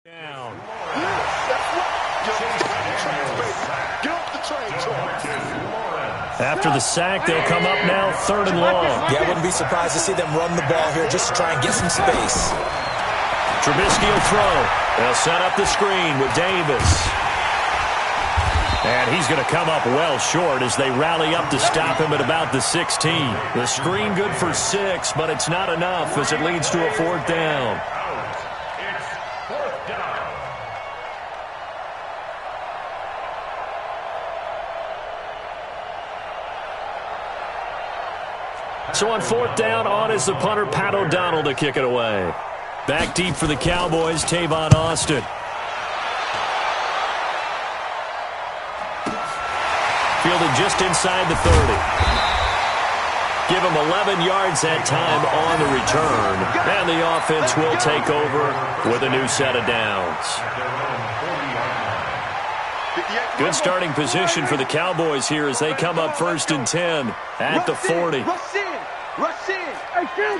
Down. After the sack, they'll come up now 3rd and long. Yeah, I wouldn't be surprised to see them run the ball here just to try and get some space. Trubisky will throw. They'll set up the screen with Davis. And he's going to come up well short as they rally up to stop him at about the 16. The screen good for 6, but it's not enough as it leads to a 4th down. So on 4th down, on is the punter, Pat O'Donnell, to kick it away. Back deep for the Cowboys, Tavon Austin. Fielded just inside the 30. Give him 11 yards that time on the return. And the offense will take over with a new set of downs. Good starting position for the Cowboys here as they come up 1st and 10 at the 40. Rush in. Hey, kill.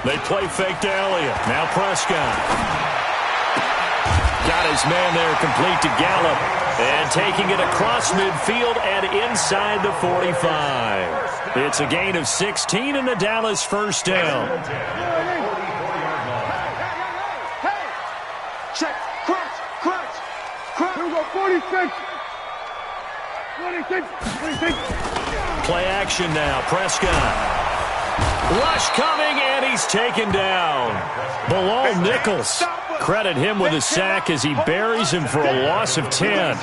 They play fake to Elliott. Now Prescott. Got his man there, complete to Gallup. And taking it across midfield and inside the 45. It's a gain of 16 and a Dallas 1st down. Check. Crunch. Here we go, 46. 26. Play action now. Prescott. Rush coming, and he's taken down. Bilal Nichols. Credit him with a sack as he buries him for a loss of 10.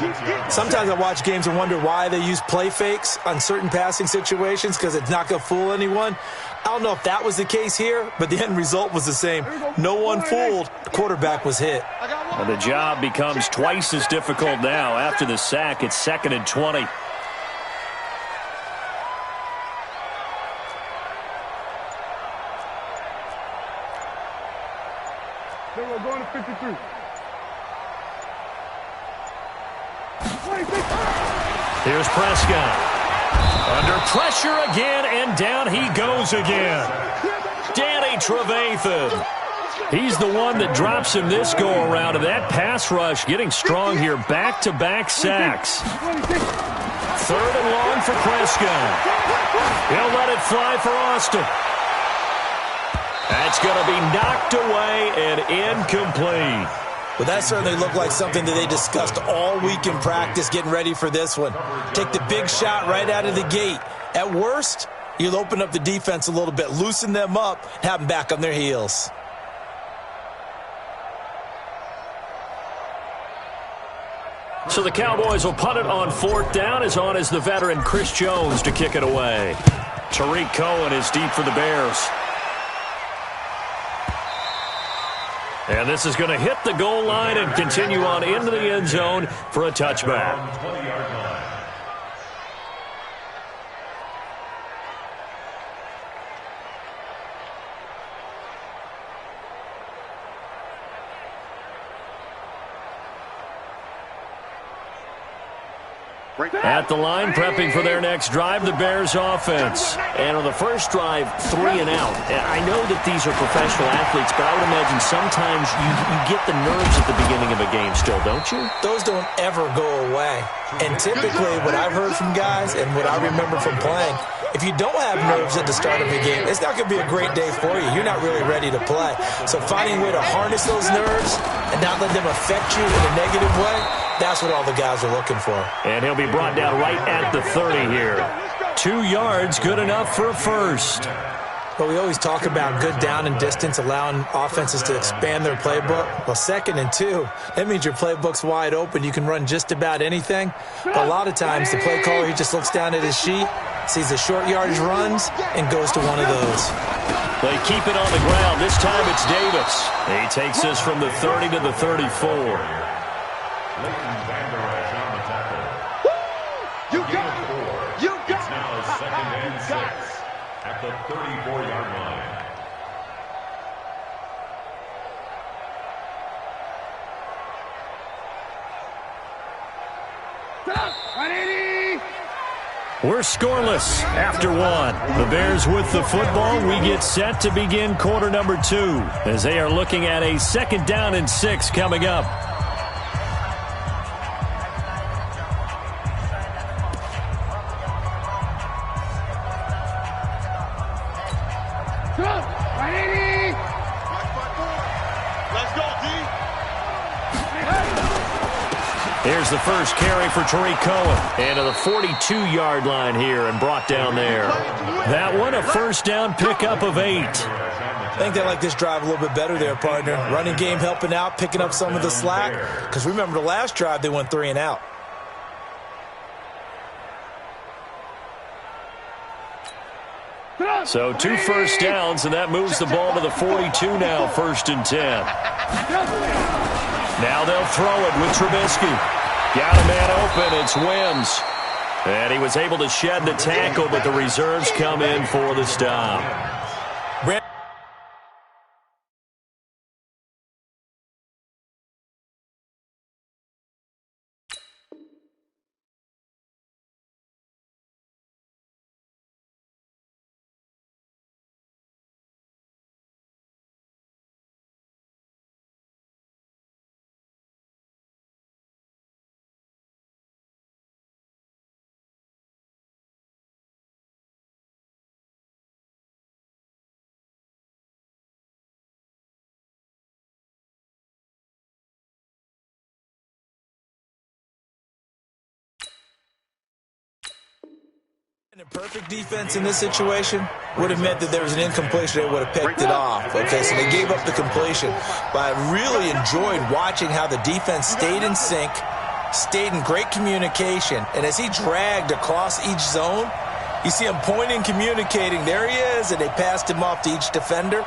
Sometimes I watch games and wonder why they use play fakes on certain passing situations because it's not going to fool anyone. I don't know if that was the case here, but the end result was the same. No one fooled. The quarterback was hit. And the job becomes twice as difficult now. After the sack, it's 2nd and 20. We're going to 53. Here's Prescott. Under pressure again, and down he goes again. Danny Trevathan. He's the one that drops him this go-around, and that pass rush getting strong here. Back-to-back sacks. 3rd and long for Prescott. He'll let it fly for Austin. That's going to be knocked away and incomplete. Well, that certainly looked like something that they discussed all week in practice getting ready for this one. Take the big shot right out of the gate. At worst, you'll open up the defense a little bit, loosen them up, have them back on their heels. So the Cowboys will punt it on 4th down. As on is the veteran Chris Jones to kick it away. Tariq Cohen is deep for the Bears. And this is going to hit the goal line and continue on into the end zone for a touchback. At the line, prepping for their next drive, the Bears offense. And on the first drive, 3 and out. I know that these are professional athletes, but I would imagine sometimes you get the nerves at the beginning of a game still, don't you? Those don't ever go away. And typically, what I've heard from guys and what I remember from playing, if you don't have nerves at the start of a game, it's not going to be a great day for you. You're not really ready to play. So finding a way to harness those nerves and not let them affect you in a negative way, that's what all the guys are looking for. And he'll be brought down right at the 30 here. 2 yards, good enough for a first. But we always talk about good down and distance, allowing offenses to expand their playbook. Well, 2nd and 2, that means your playbook's wide open. You can run just about anything. But a lot of times, the play caller, he just looks down at his sheet, sees the short yardage runs, and goes to one of those. They keep it on the ground. This time it's Davis. He takes this from the 30 to the 34. You got It's now 2nd and 6 at the 34-yard line. We're scoreless after one. The Bears with the football. We get set to begin quarter number 2 as they are looking at a 2nd down and 6 coming up. Here's the first carry for Tariq Cohen. And to the 42-yard line here and brought down there. That one, a first down pickup of 8. I think they like this drive a little bit better there, partner. Running game helping out, picking up some of the slack. Because remember, the last drive, they went 3 and out. So 2 first downs, and that moves the ball to the 42 now, 1st and 10. Now they'll throw it with Trubisky. Got a man open, it's Wims. And he was able to shed the tackle, but the reserves come in for the stop. A perfect defense in this situation would have meant that there was an incompletion. They would have picked it off. Okay, so they gave up the completion. But I really enjoyed watching how the defense stayed in sync, stayed in great communication. And as he dragged across each zone, you see him pointing, communicating. There he is, and they passed him off to each defender.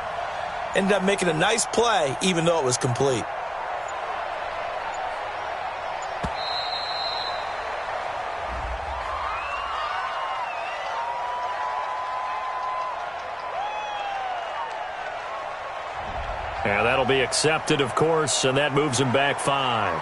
Ended up making a nice play, even though it was complete. And that'll be accepted, of course, and that moves him back 5.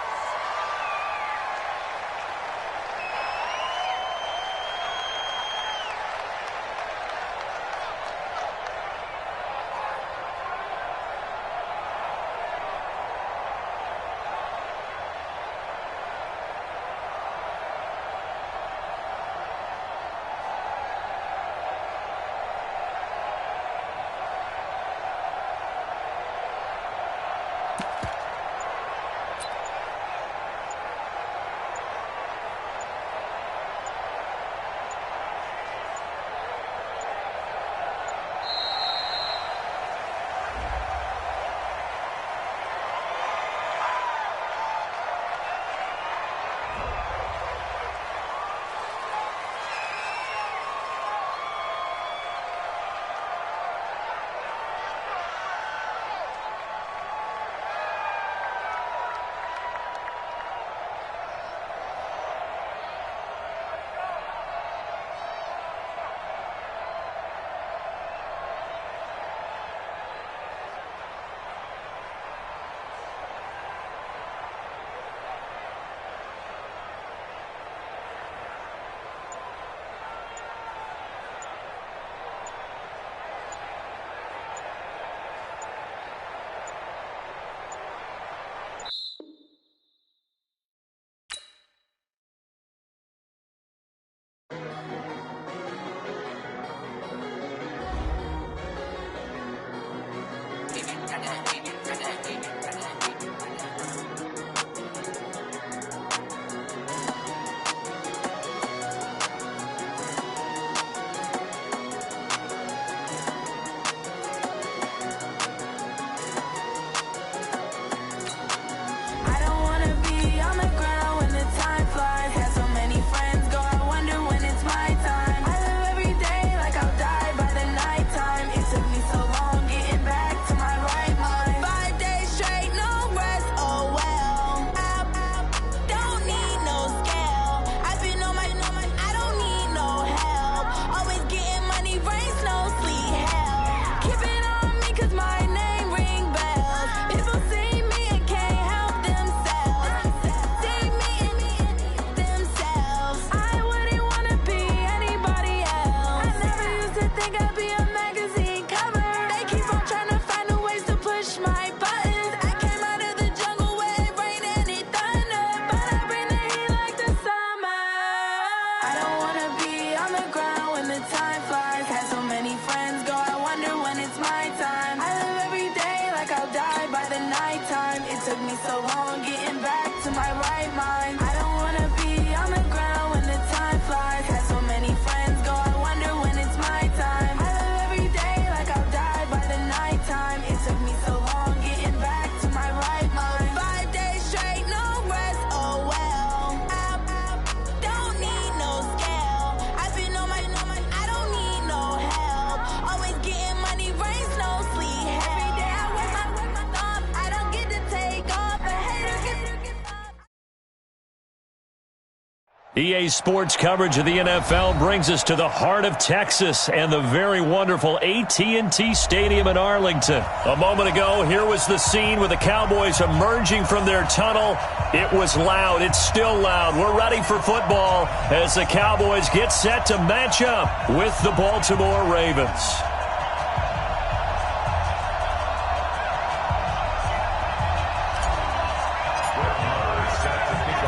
EA Sports coverage of the NFL brings us to the heart of Texas and the very wonderful AT&T Stadium in Arlington. A moment ago, here was the scene with the Cowboys emerging from their tunnel. It was loud. It's still loud. We're ready for football as the Cowboys get set to match up with the Baltimore Ravens.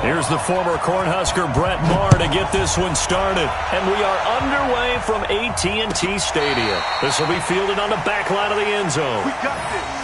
Here's the former Cornhusker Brett Maher to get this one started. And we are underway from AT&T Stadium. This will be fielded on the back line of the end zone. We got this.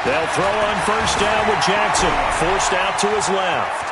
They'll throw on first down with Jackson. Forced out to his left.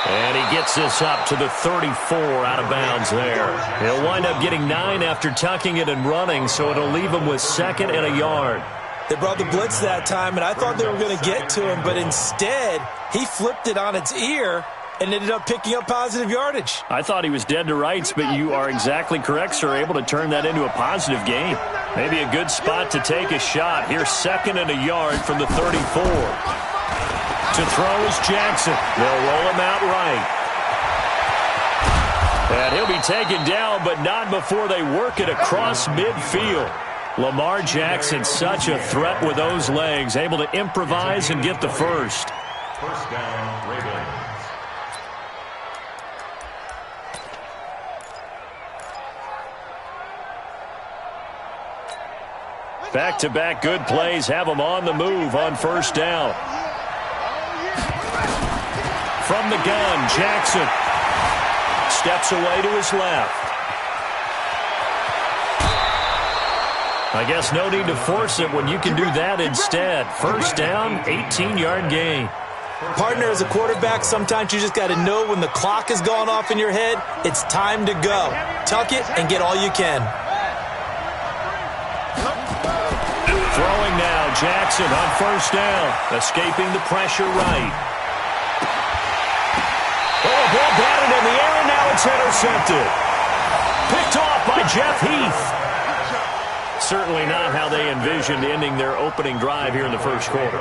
And he gets this up to the 34 out of bounds there. He'll wind up getting 9 after tucking it and running, so it'll leave him with 2nd and a yard. They brought the blitz that time, and I thought they were going to get to him, but instead he flipped it on its ear and ended up picking up positive yardage. I thought he was dead to rights, but you are exactly correct, sir. Able to turn that into a positive gain. Maybe a good spot to take a shot. Here's 2nd and a yard from the 34. To throw is Jackson. They'll roll him out right. And he'll be taken down, but not before they work it across midfield. Lamar Jackson, such a threat with those legs, able to improvise and get the first. First down, Ravens. Back-to-back good plays have them on the move on first down. From the gun, Jackson steps away to his left. I guess no need to force it when you can do that instead. First down, 18-yard gain. Partner, as a quarterback, sometimes you just got to know when the clock has gone off in your head, it's time to go. Tuck it and get all you can. Throwing now, Jackson on first down, escaping the pressure right. Oh, ball batted in the air, and now it's intercepted. Picked off by Jeff Heath. Certainly not how they envisioned ending their opening drive here in the first quarter.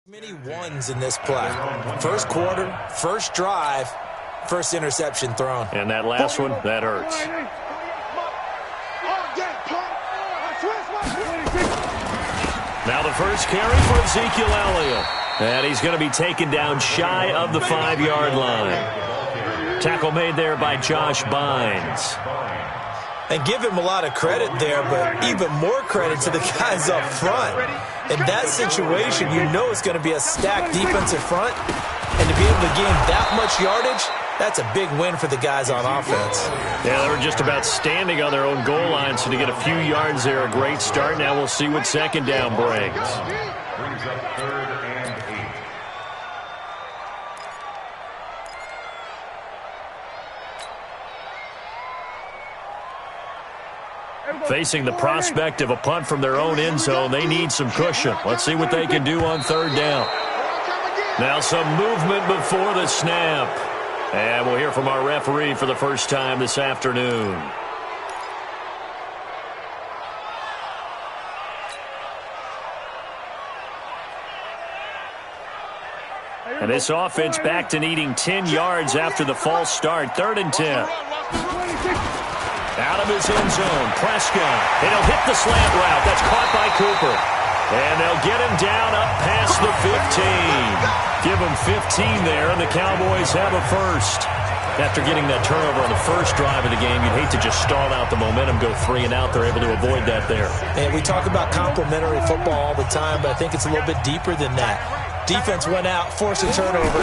Many ones in this play. First quarter, first drive, first interception thrown. And that last one, that hurts. Now the first carry for Ezekiel Elliott. And he's going to be taken down shy of the 5-yard line. Tackle made there by Josh Bynes. And give him a lot of credit there, but even more credit to the guys up front. In that situation, you know it's going to be a stacked defensive front. And to be able to gain that much yardage, that's a big win for the guys on offense. Yeah, they were just about standing on their own goal line, so to get a few yards there, a great start. Now we'll see what second down brings. Brings up 3rd and 8. Facing the prospect of a punt from their own end zone, they need some cushion. Let's see what they can do on 3rd down. Now some movement before the snap. And we'll hear from our referee for the first time this afternoon. And this offense back to needing 10 yards after the false start. 3rd and 10. Out of his end zone, Prescott. And he'll hit the slant route. That's caught by Cooper. And they'll get him down up past the 15. Give him 15 there, and the Cowboys have a first. After getting that turnover on the first drive of the game, you'd hate to just stall out the momentum, go 3 and out. They're able to avoid that there. And we talk about complimentary football all the time, but I think it's a little bit deeper than that. Defense went out, forced a turnover,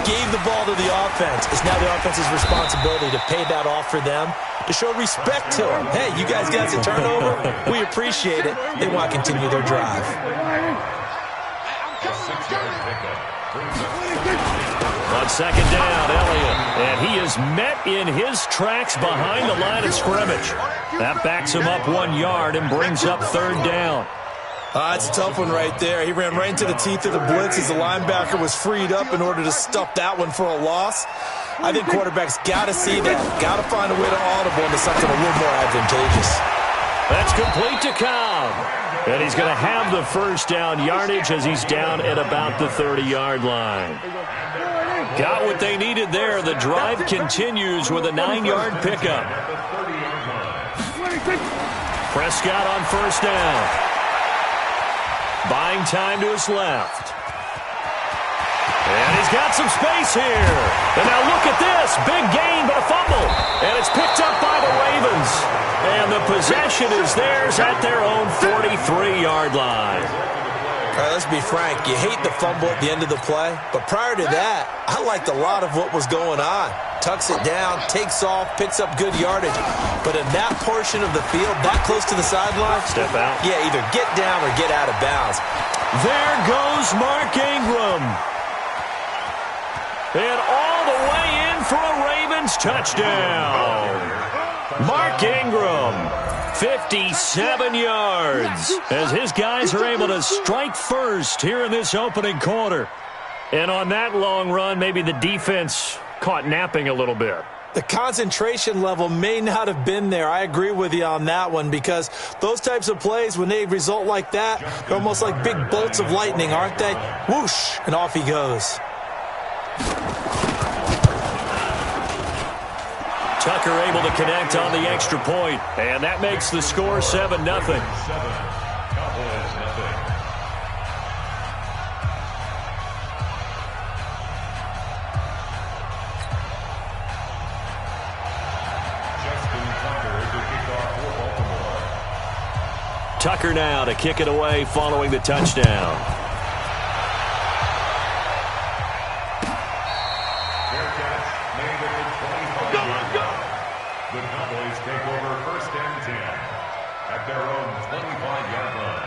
gave the ball to the offense. It's now the offense's responsibility to pay that off for them, to show respect to them. Hey, you guys got the turnover. We appreciate it. They want to continue their drive. On second down, Elliott. And he is met in his tracks behind the line of scrimmage. That backs him up 1 yard and brings up third down. It's a tough one right there. He ran right into the teeth of the blitz as the linebacker was freed up in order to stuff that one for a loss. I think quarterbacks got to see that. Got to find a way to audible into something a little more advantageous. That's complete to Cobb. And he's going to have the first down yardage as he's down at about the 30-yard line. Got what they needed there. The drive continues with a 9-yard pickup. Prescott on first down. Buying time to his left. And he's got some space here. And now look at this. Big gain, but a fumble. And it's picked up by the Ravens. And the possession is theirs at their own 43-yard line. All right, let's be frank. You hate the fumble at the end of the play. But prior to that, I liked a lot of what was going on. Tucks it down, takes off, picks up good yardage. But in that portion of the field, that close to the sideline, step out. Yeah, either get down or get out of bounds. There goes Mark Ingram. And all the way in for a Ravens touchdown. Mark Ingram, 57 yards, as his guys are able to strike first here in this opening quarter. And on that long run, maybe the defense caught napping a little bit. The concentration level may not have been there. I agree with you on that one, because those types of plays, when they result like that, they're almost like big bolts of lightning, aren't they? Whoosh, and off he goes. Tucker able to connect on the extra point, and that makes the score 7-0. Tucker now to kick it away following the touchdown. The Cowboys take over first and 10 at their own 25-yard line.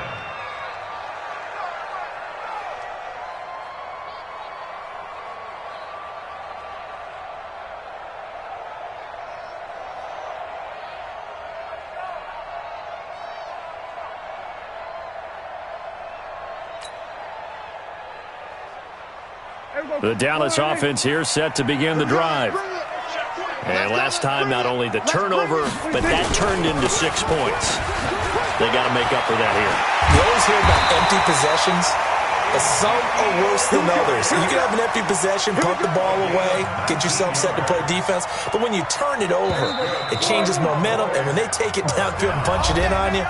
The Dallas offense here set to begin the drive. And last time, not only the turnover, but that turned into 6 points. They got to make up for that here. You always hear about empty possessions. Some are worse than others. You can have an empty possession, punt the ball away, get yourself set to play defense. But when you turn it over, it changes momentum. And when they take it downfield and punch it in on you,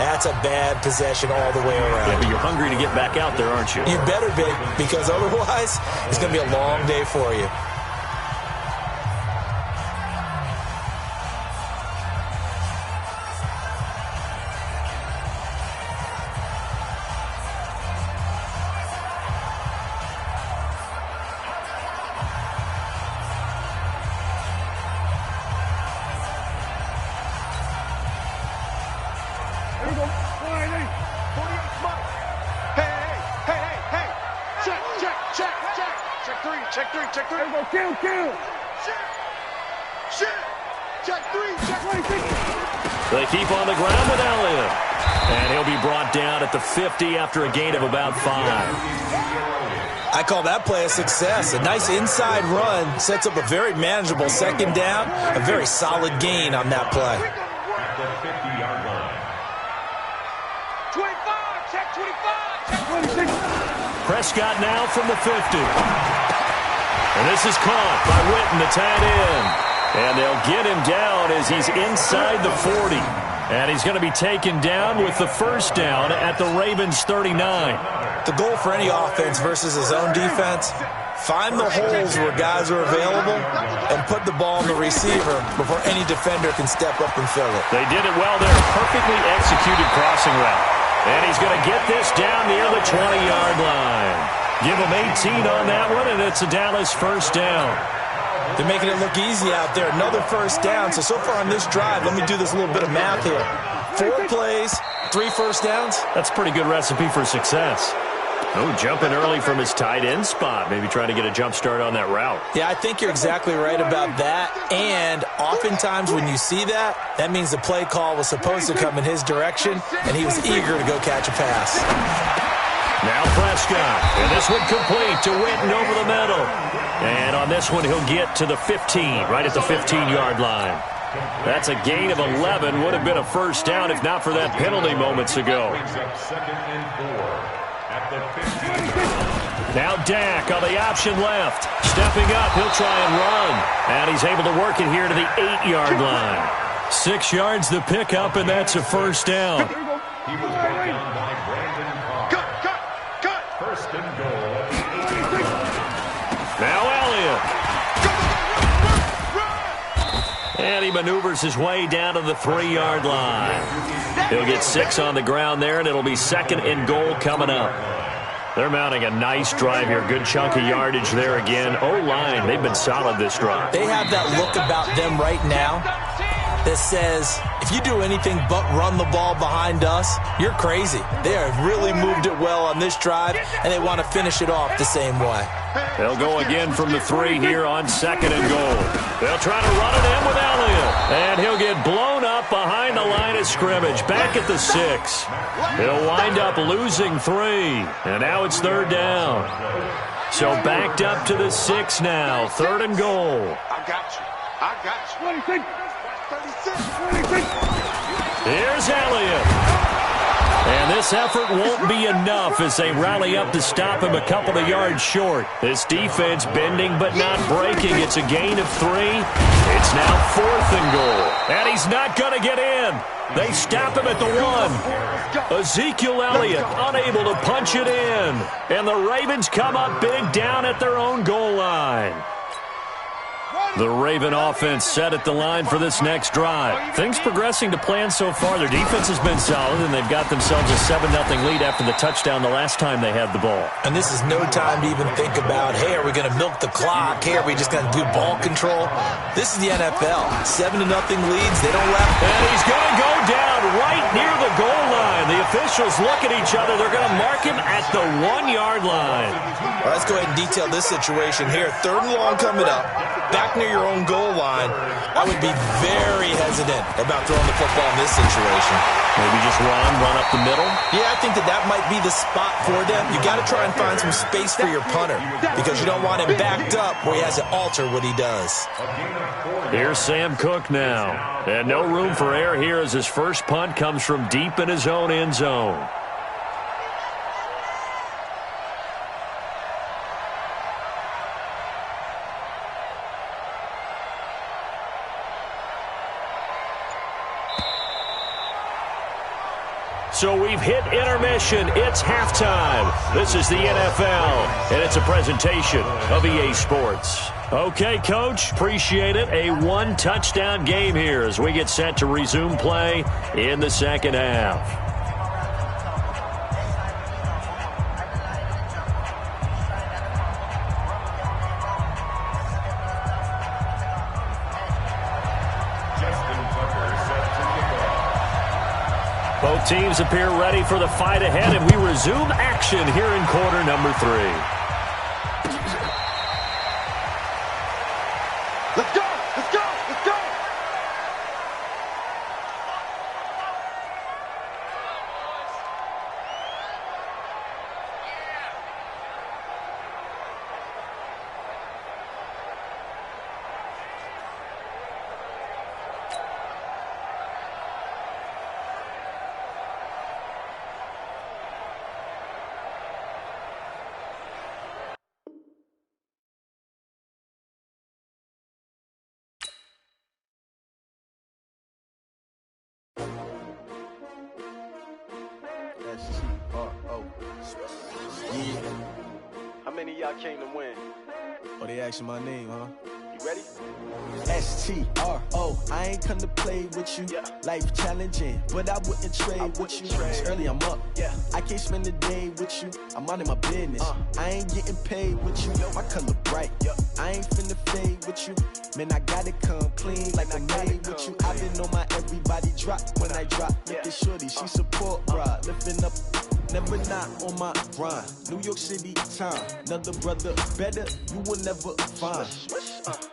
that's a bad possession all the way around. Yeah, but you're hungry to get back out there, aren't you? You better be, because otherwise, it's going to be a long day for you. They keep on the ground with Elliott. And he'll be brought down at the 50 after a gain of about 5. I call that play a success. A nice inside run sets up a very manageable second down. A very solid gain on that play. At the 50-yard line. 25, check 25, check 26. Prescott now from the 50. And this is caught by Witten, the tight end. And they'll get him down as he's inside the 40. And he's going to be taken down with the first down at the Ravens' 39. The goal for any offense versus his own defense, find the holes where guys are available and put the ball in the receiver before any defender can step up and fill it. They did it well there. Perfectly executed crossing route. And he's going to get this down near the 20-yard line. Give them 18 on that one, and it's a Dallas first down. They're making it look easy out there. Another first down. So far on this drive, let me do this little bit of math here. 4 plays, 3 first downs. That's a pretty good recipe for success. Oh, jumping early from his tight end spot. Maybe trying to get a jump start on that route. Yeah, I think you're exactly right about that. And oftentimes when you see that, that means the play call was supposed to come in his direction, and he was eager to go catch a pass. Now Prescott, and this one complete to Witten over the middle. And on this one, he'll get to the 15, right at the 15-yard line. That's a gain of 11. Would have been a first down if not for that penalty moments ago. Now Dak on the option left. Stepping up, he'll try and run. And he's able to work it here to the 8-yard line. 6 yards the pickup, and that's a first down. He was brought down by Brandon Carr. Cut! First and goal. Now Elliott. And he maneuvers his way down to the 3-yard line. He'll get 6 on the ground there, and it'll be second and goal coming up. They're mounting a nice drive here. Good chunk of yardage there again. O-line, they've been solid this drive. They have that look about them right now that says, if you do anything but run the ball behind us, you're crazy. They have really moved it well on this drive, and they want to finish it off the same way. They'll go again from the 3 here on second and goal. They'll try to run it in with Elliott. And he'll get blown up behind the line of scrimmage, back at the 6. He'll wind up losing 3. And now it's third down. So backed up to the 6 now. Third and goal. I got you. 26. Here's Elliott. And this effort won't be enough as they rally up to stop him a couple of yards short. This defense bending but not breaking. It's a gain of 3. It's now 4th and goal. And he's not going to get in. They stop him at the 1. Ezekiel Elliott unable to punch it in. And the Ravens come up big down at their own goal line. The Raven offense set at the line for this next drive. Things progressing to plan so far. Their defense has been solid, and they've got themselves a 7-0 lead after the touchdown the last time they had the ball. And this is no time to even think about, hey, are we going to milk the clock? Hey, are we just going to do ball control? This is the NFL. 7-0 leads. They don't let. And he's going to go down right near the goal line. The officials look at each other. They're going to mark him at the 1-yard line. Well, let's go ahead and detail this situation here. 3rd and long coming up. Back near your own goal line. I would be very hesitant about throwing the football in this situation. Maybe just run up the middle? Yeah, I think that might be the spot for them. You got to try and find some space for your punter because you don't want him backed up where he has to alter what he does. Here's Sam Cook now. And no room for error here as his first punt comes from deep in his own end zone. So we've hit intermission. It's halftime. This is the NFL, and it's a presentation of EA Sports. Okay, Coach, appreciate it. A 1-touchdown game here as we get set to resume play in the second half. Both teams appear ready for the fight ahead, and we resume action here in quarter number 3. Let's go! Let's go! Let's go! S-T-R-O. Yeah. How many of y'all came to win? Oh, they asking my name, huh? You STRO, I ain't come to play with you. Life challenging, but I wouldn't trade with you. It's early, I'm up. I can't spend the day with you. I'm out of my business. I ain't getting paid with you. My color bright. I ain't finna fade with you. Man, I gotta come clean like I'm made with you. I've been on my everybody drop when I drop. Look at shorty, she support, bruh. Lifting up. Never not on my grind. New York City time. Another brother better, you will never find.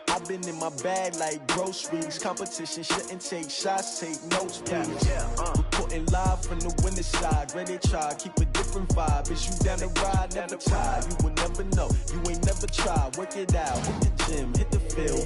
I've been in my bag like groceries. Competition shouldn't take shots, take notes, please. Reporting live from the winning side. Ready to try, keep a different vibe. Is you down the ride, never tired. You will never know, you ain't never tried. Work it out, hit the gym, hit the field.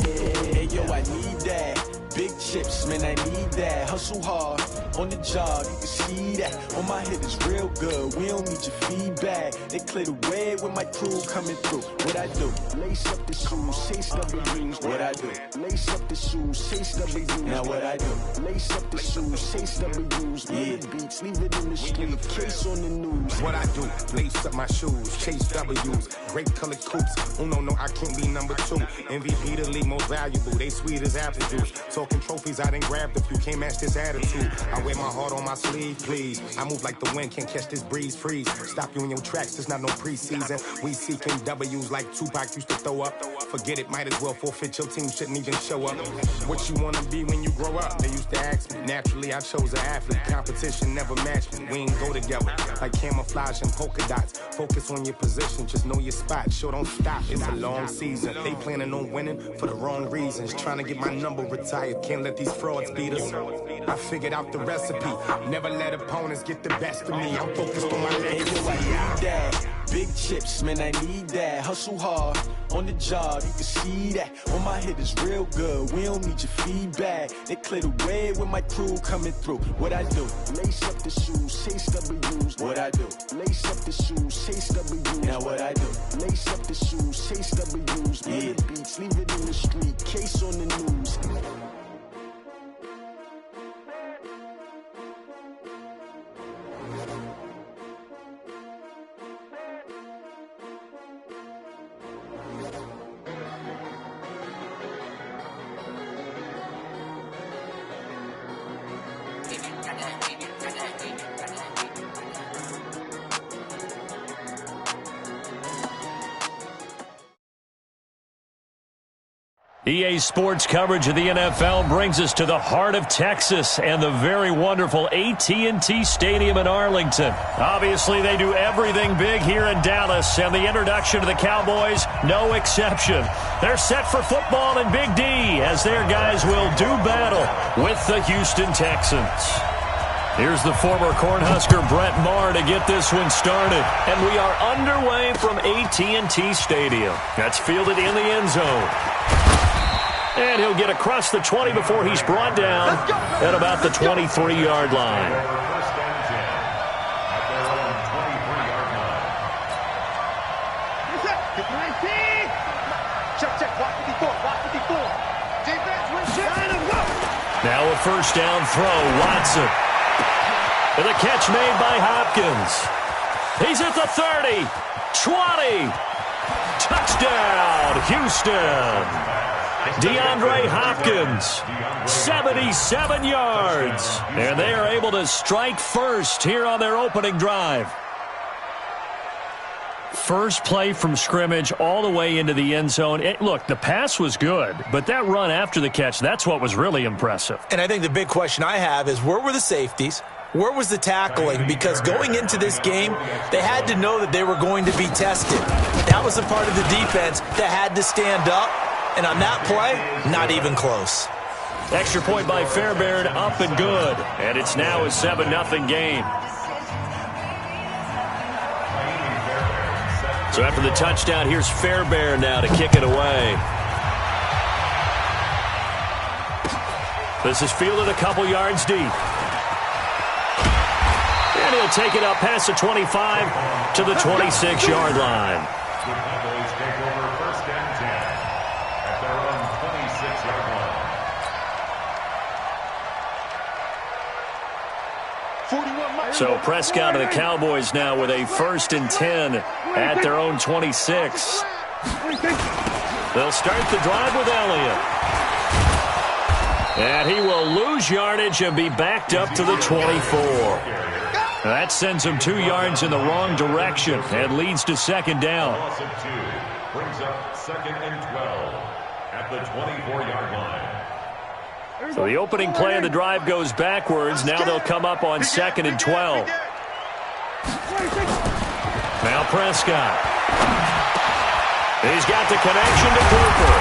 Hey yo, I need that. Big chips, man, I need that. Hustle hard, on the job, you can see that. On my head is real good, we don't need your feedback. They clear the way with my crew coming through. What I do? Lace up the shoes, chase W's. What I do? Lace up the shoes, chase W's. Now what I do? Lace up the shoes, chase W's. Yeah, beats, leave it in the street, case on the news. What I do? Lace up my shoes, chase W's. Great colored coops. Oh no, I can't be number 2. MVP the league most valuable. They sweet as apple juice. Talking trophies, I didn't grab the few. Can't match this attitude. I wear my heart on my sleeve, please. I move like the wind, can't catch this breeze, freeze. Stop you in your tracks, there's not no preseason. We seeking W's like Tupac used to throw up. Forget it, might as well forfeit. Your team shouldn't even show up. What you wanna be when you grow up? They used to ask me. Naturally, I chose an athlete. Competition never matched me. We ain't go together like camouflage and polka dots. Focus on your position, just know your spot. Sure, don't stop. It's a long season. They planning on winning for the wrong reasons. Trying to get my number retired. Can't let these frauds beat us. I figured out the recipe. Never let opponents get the best of me. I'm focused on my legacy. Big chips, man, I need that. Hustle hard, on the job, you can see that. On my head is real good, we don't need your feedback. They clear the way with my crew coming through. What I do? Lace up the shoes, chase W's. What I do? Lace up the shoes, chase W's. Now what I do? Lace up the shoes, chase W's. Yeah, beats, leave it in the street, case on the news. EA Sports coverage of the NFL brings us to the heart of Texas and the very wonderful AT&T Stadium in Arlington. Obviously, they do everything big here in Dallas, and the introduction to the Cowboys, no exception. They're set for football in Big D as their guys will do battle with the Houston Texans. Here's the former Cornhusker Brett Maher to get this one started. And we are underway from AT&T Stadium. That's fielded in the end zone. And he'll get across the 20 before he's brought down at about the 23-yard line. First and 10 at their own 23-yard line. Check. Watch 54. Defense with Now a first down throw, Watson. And the catch made by Hopkins. He's at the 30, 20. Touchdown, Houston. DeAndre Hopkins, 77 yards. And they are able to strike first here on their opening drive. First play from scrimmage all the way into the end zone. Look, the pass was good, but that run after the catch, that's what was really impressive. And I think the big question I have is, where were the safeties? Where was the tackling? Because going into this game, they had to know that they were going to be tested. That was a part of the defense that had to stand up. And on that play, not even close. Extra point by Fairbairn, up and good. And it's now a 7-0 game. So after the touchdown, here's Fairbairn now to kick it away. This is fielded a couple yards deep. And he'll take it up past the 25 to the 26-yard line. The Cowboys take over first and 10 at their own 26-yard line. So Prescott and the Cowboys now with a first and 10 at their own 26. They'll start the drive with Elliott. And he will lose yardage and be backed up to the 24. That sends him 2 yards in the wrong direction and leads to second down. Loss of 2 brings up 2nd and 12 at the 24-yard line. So the opening play of the drive goes backwards. Now they'll come up on 2nd and 12. Now Prescott. He's got the connection to Cooper.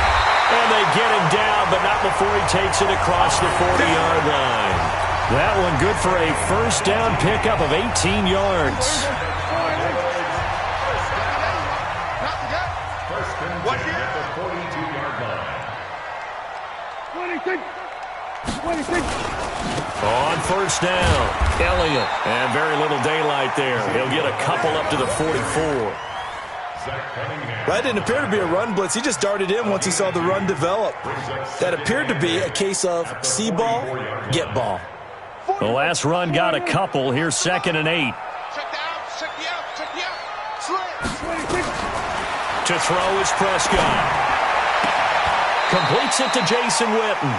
And they get him down, but not before he takes it across the 40-yard line. That one good for a first down pickup of 18 yards. First and 10 at the 42-yard line. 26. On first down, Elliott. And very little daylight there. He'll get a couple up to the 44. That didn't appear to be a run blitz. He just darted in once he saw the run develop. That appeared to be a case of see ball, get ball. The last run got a couple. Here's 2nd and 8. To throw is Prescott. Completes it to Jason Witten.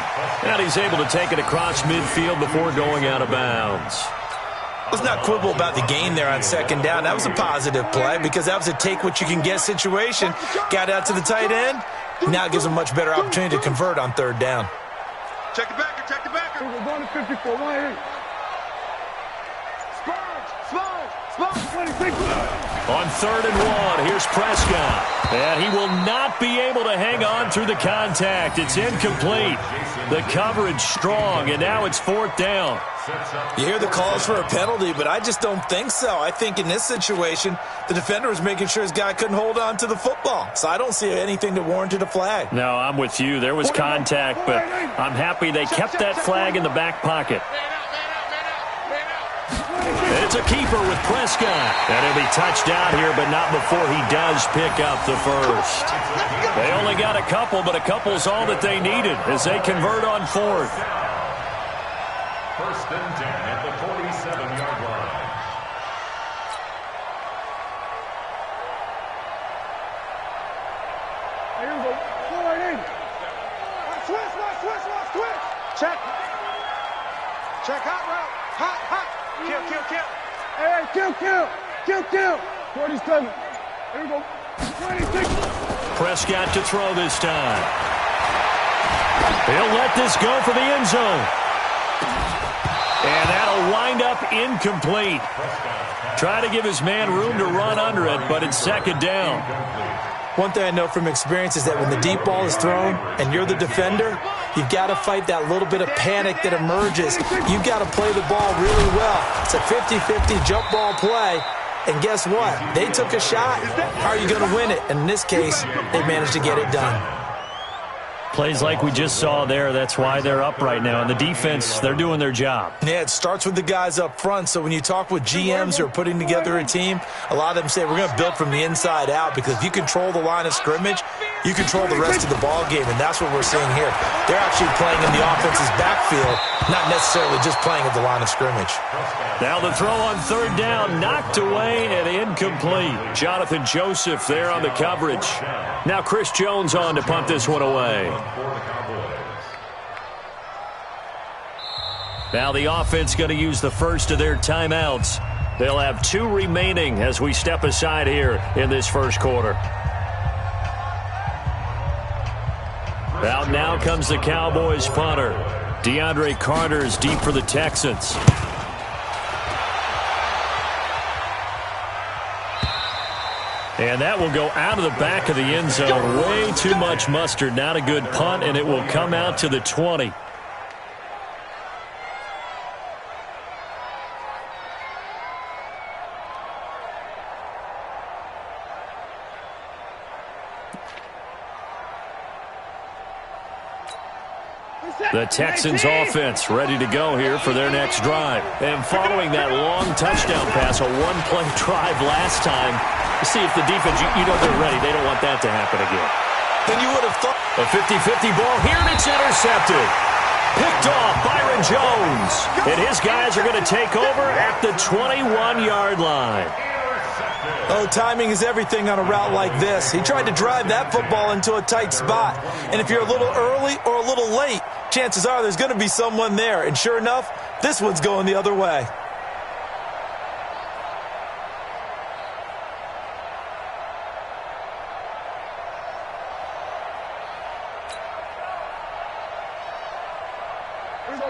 And he's able to take it across midfield before going out of bounds. Let's not quibble about the gain there on 2nd down. That was a positive play because that was a take-what-you-can-get situation. Got out to the tight end. Now it gives him a much better opportunity to convert on 3rd down. Check the backer, check the backer. We're going to 54, right here. Sponge, 26. On 3rd and 1, here's Prescott. And he will not be able to hang on through the contact. It's incomplete. The coverage strong, and now it's 4th down. You hear the calls for a penalty, but I just don't think so. I think in this situation, the defender was making sure his guy couldn't hold on to the football. So I don't see anything that warranted a flag. No, I'm with you. There was contact, but I'm happy they kept that flag in the back pocket. It's a keeper with Prescott. And he'll be touched out here, but not before he does pick up the first. They only got a couple, but a couple's all that they needed as they convert on 4th. First and 10 at the 47-yard line. Here we go. Go right in. Switch. Check. Hot route. Hot. Kill. Hey, kill. 47. Here we go. 26. Prescott to throw this time. He'll let this go for the end zone. And that'll wind up incomplete. Try to give his man room to run under it, but it's 2nd down. One thing I know from experience is that when the deep ball is thrown and you're the defender, you've got to fight that little bit of panic that emerges. You've got to play the ball really well. It's a 50-50 jump ball play. And guess what? They took a shot. How are you going to win it? And in this case, they managed to get it done. Plays like we just saw there. That's why they're up right now. And the defense, they're doing their job. Yeah, it starts with the guys up front. So when you talk with GMs who are putting together a team, a lot of them say we're going to build from the inside out because if you control the line of scrimmage, you control the rest of the ball game, and that's what we're seeing here. They're actually playing in the offense's backfield, not necessarily just playing at the line of scrimmage. Now the throw on 3rd down, knocked away and incomplete. Jonathan Joseph there on the coverage. Now Chris Jones on to punt this one away. Now the offense going to use the first of their timeouts. They'll have 2 remaining as we step aside here in this first quarter. Out now comes the Cowboys punter. DeAndre Carter is deep for the Texans. And that will go out of the back of the end zone. Way too much mustard. Not a good punt, and it will come out to the 20. The Texans offense ready to go here for their next drive. And following that long touchdown pass, a one-play drive last time, to see if the defense, you know they're ready. They don't want that to happen again. Then you would have thought. A 50-50 ball here, and it's intercepted. Picked off Byron Jones. And his guys are going to take over at the 21-yard line. Oh, timing is everything on a route like this. He tried to drive that football into a tight spot. And if you're a little early or a little late, chances are there's going to be someone there. And sure enough, this one's going the other way.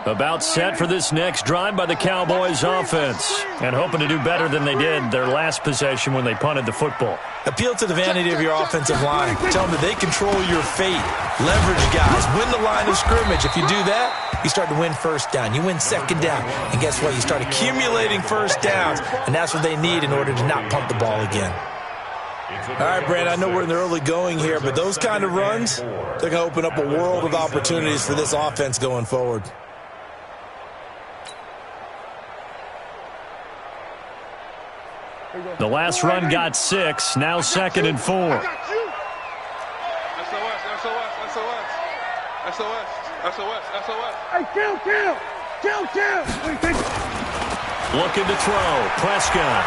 About set for this next drive by the Cowboys offense. And hoping to do better than they did their last possession when they punted the football. Appeal to the vanity of your offensive line. Tell them that they control your fate. Leverage guys. Win the line of scrimmage. If you do that, you start to win first down. You win second down. And guess what? You start accumulating first downs. And that's what they need in order to not punt the ball again. All right, Brand, I know we're in the early going here, but those kind of runs, they're going to open up a world of opportunities for this offense going forward. The last run got 6, now 2nd and 4. SOS. Hey, kill. Looking to throw. Prescott.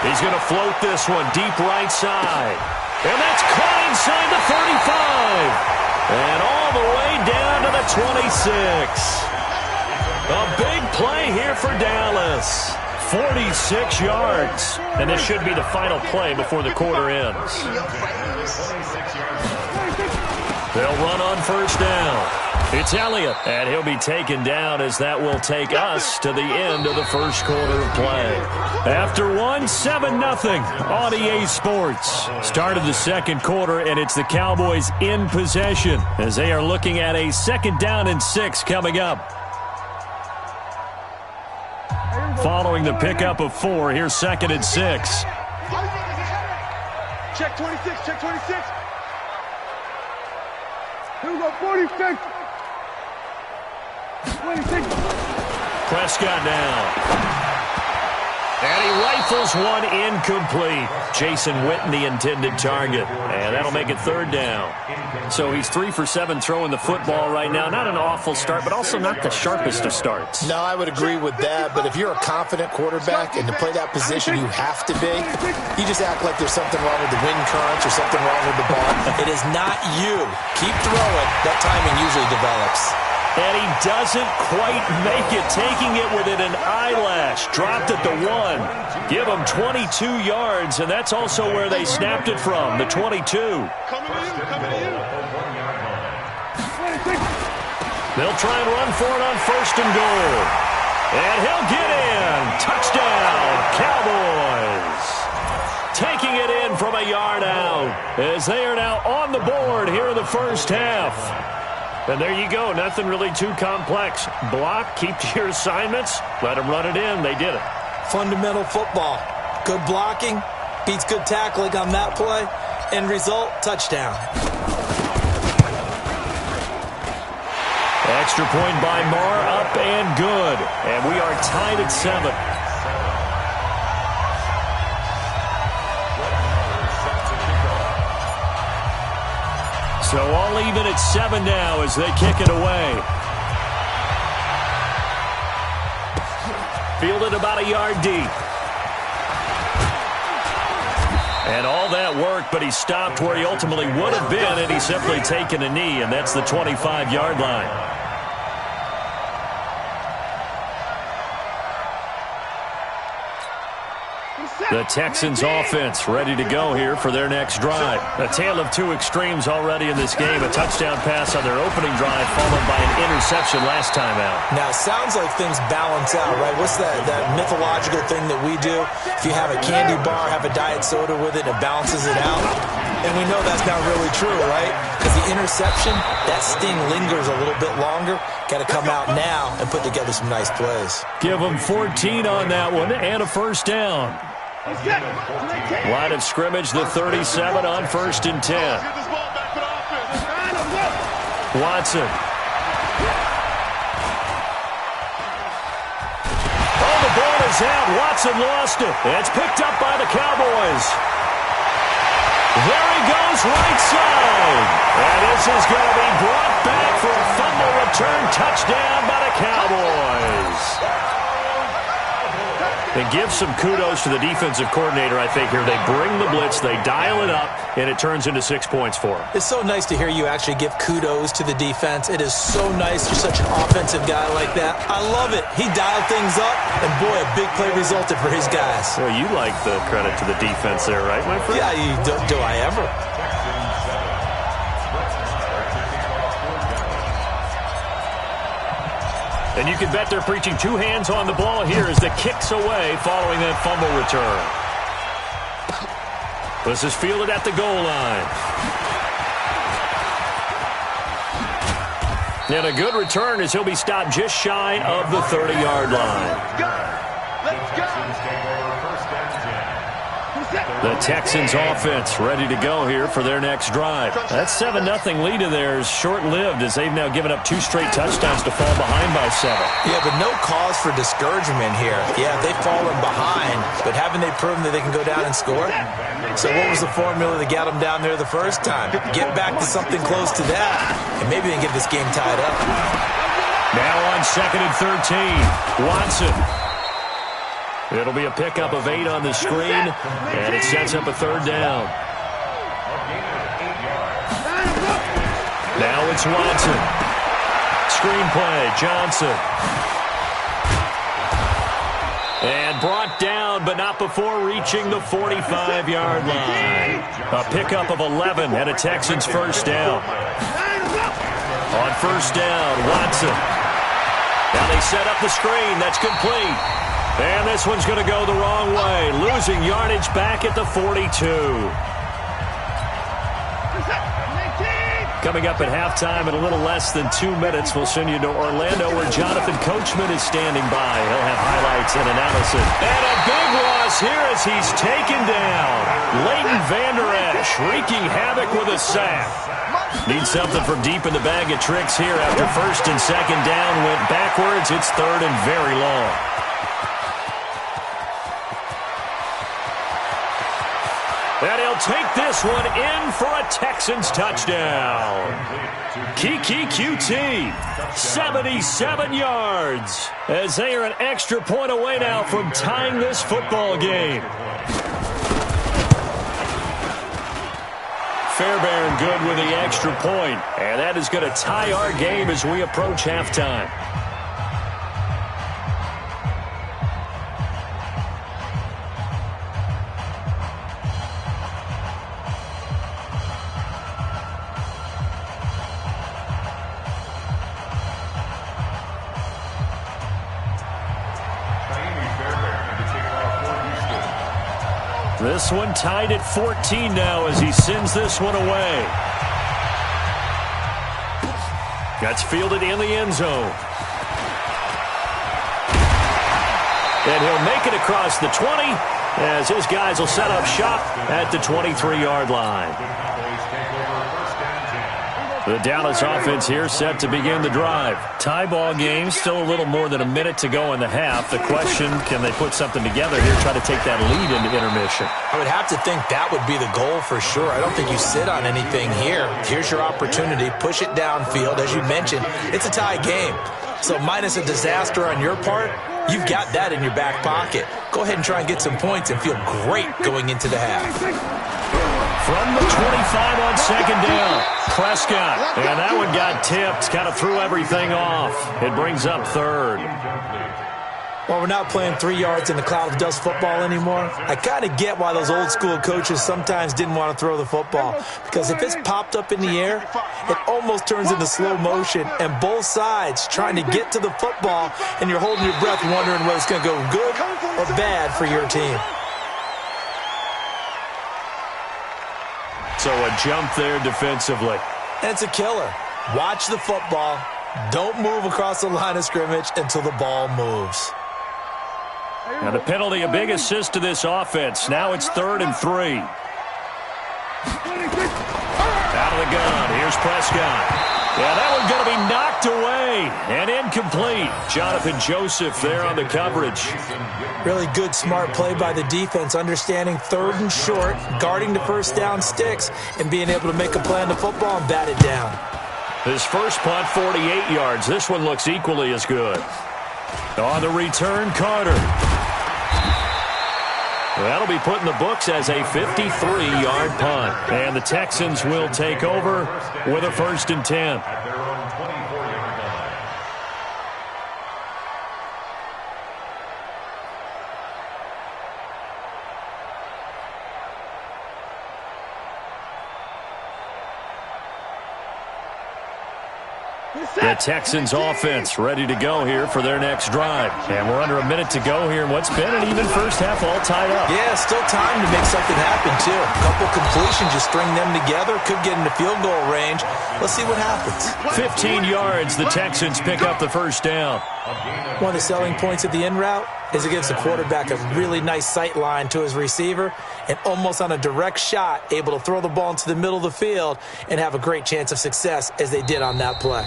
He's going to float this one deep right side. And that's caught inside the 35. And all the way down to the 26. A big play here for Dallas. 46 yards. And this should be the final play before the quarter ends. They'll run on first down. It's Elliott, and he'll be taken down as that will take us to the end of the first quarter of play. After one, 7-0 on EA Sports. Start of the second quarter, and it's the Cowboys in possession as they are looking at a 2nd down and 6 coming up. Following the pickup of 4, here's 2nd and 6. Check 26. Here we go, 46. 26. Prescott now. And he rifles one incomplete. Jason Witten, the intended target. And that'll make it 3rd down. So he's 3 for 7 throwing the football right now. Not an awful start, but also not the sharpest of starts. No, I would agree with that. But if you're a confident quarterback and to play that position you have to be, you just act like there's something wrong with the wind currents or something wrong with the ball. It is not you. Keep throwing. That timing usually develops. And he doesn't quite make it, taking it within an eyelash. Dropped at the 1. Give him 22 yards, and that's also where they snapped it from, the 22. Coming to you. They'll try and run for it on 1st and goal. And he'll get in. Touchdown, Cowboys. Taking it in from a yard out as they are now on the board here in the first half. And there you go. Nothing really too complex. Block, keep to your assignments, let them run it in. They did it. Fundamental football. Good blocking beats good tackling on that play. End result, touchdown. Extra point by Marr, up and good. And we are tied at 7. So all even at 7 now as they kick it away. Fielded about a yard deep. And all that work, but he stopped where he ultimately would have been, and he's simply taken a knee, and that's the 25-yard line. The Texans offense ready to go here for their next drive. A tale of 2 extremes already in this game. A touchdown pass on their opening drive followed by an interception last time out. Now, it sounds like things balance out, right? What's that mythological thing that we do? If you have a candy bar, have a diet soda with it, it balances it out. And we know that's not really true, right? Because the interception, that sting lingers a little bit longer. Got to come out now and put together some nice plays. Give them 14 on that one and a first down. Line of scrimmage, the 37 on 1st and 10. Watson. Oh, the ball is out. Watson lost it. It's picked up by the Cowboys. There he goes, right side. And this is going to be brought back for a fumble return touchdown by the Cowboys. And give some kudos to the defensive coordinator, I think, here. They bring the blitz, they dial it up, and it turns into 6 points for them. It's so nice to hear you actually give kudos to the defense. It is so nice you're such an offensive guy like that. I love it. He dialed things up, and boy, a big play resulted for his guys. Well, you like the credit to the defense there, right, my friend? Yeah, do I ever? And you can bet they're preaching two hands on the ball here as the kick's away following that fumble return. This is fielded at the goal line. And a good return as he'll be stopped just shy of the 30-yard line. Let's go. The Texans offense ready to go here for their next drive. That 7-0 lead of theirs short-lived as they've now given up 2 straight touchdowns to fall behind by 7. Yeah, but no cause for discouragement here. Yeah, they've fallen behind, but haven't they proven that they can go down and score? So what was the formula that got them down there the first time? Get back to something close to that, and maybe they can get this game tied up. Now on 2nd and 13, Watson. It'll be a pickup of 8 on the screen, and it sets up a 3rd down. Now it's Watson. Screenplay, Johnson. And brought down, but not before reaching the 45-yard line. A pickup of 11 and a Texans first down. On first down, Watson. Now they set up the screen. That's complete. And this one's going to go the wrong way, losing yardage back at the 42. Coming up at halftime in a little less than 2 minutes, we'll send you to Orlando where Jonathan Coachman is standing by. He'll have highlights and analysis. And a big loss here as he's taken down. Leighton Vander Esch wreaking havoc with a sack. Need something from deep in the bag of tricks here after 1st and 2nd down went backwards. It's 3rd and very long. And he'll take this one in for a Texans touchdown. Kiki QT, 77 yards, as they are an extra point away now from tying this football game. Fairbairn good with the extra point, and that is going to tie our game as we approach halftime. This one tied at 14 now as he sends this one away. That's fielded in the end zone. And he'll make it across the 20 as his guys will set up shop at the 23-yard line. The Dallas offense here set to begin the drive. Tie ball game, still a little more than a minute to go in the half. The question, can they put something together here, try to take that lead into intermission? I would have to think that would be the goal for sure. I don't think you sit on anything here. Here's your opportunity. Push it downfield. As you mentioned, it's a tie game. So minus a disaster on your part, you've got that in your back pocket. Go ahead and try and get some points and feel great going into the half. From the 25 on 2nd down, Prescott. And that one got tipped, kind of threw everything off. It brings up 3rd. Well, we're not playing 3 yards in the cloud of dust football anymore. I kind of get why those old school coaches sometimes didn't want to throw the football. Because if it's popped up in the air, it almost turns into slow motion. And both sides trying to get to the football, and you're holding your breath wondering whether it's going to go good or bad for your team. So a jump there defensively. And it's a killer. Watch the football. Don't move across the line of scrimmage until the ball moves. And the penalty, a big assist to this offense. Now it's 3rd and 3. Out of the gun. Here's Prescott. Yeah, that one's going to be knocked away and incomplete. Jonathan Joseph there on the coverage. Really good, smart play by the defense, understanding 3rd and short, guarding the first down sticks, and being able to make a play on the football and bat it down. His first punt, 48 yards. This one looks equally as good. On the return, Carter. That'll be put in the books as a 53-yard punt. And the Texans will take over with a 1st and 10. At their own 24-yard line. The Texans offense ready to go here for their next drive. And we're under a minute to go here in what's been an even first half, all tied up. Yeah, still time to make something happen, too. A couple completions, just string them together. Could get into field goal range. Let's see what happens. 15 yards, the Texans pick up the first down. One of the selling points of the in route is it gives the quarterback a really nice sight line to his receiver and almost on a direct shot, able to throw the ball into the middle of the field and have a great chance of success as they did on that play.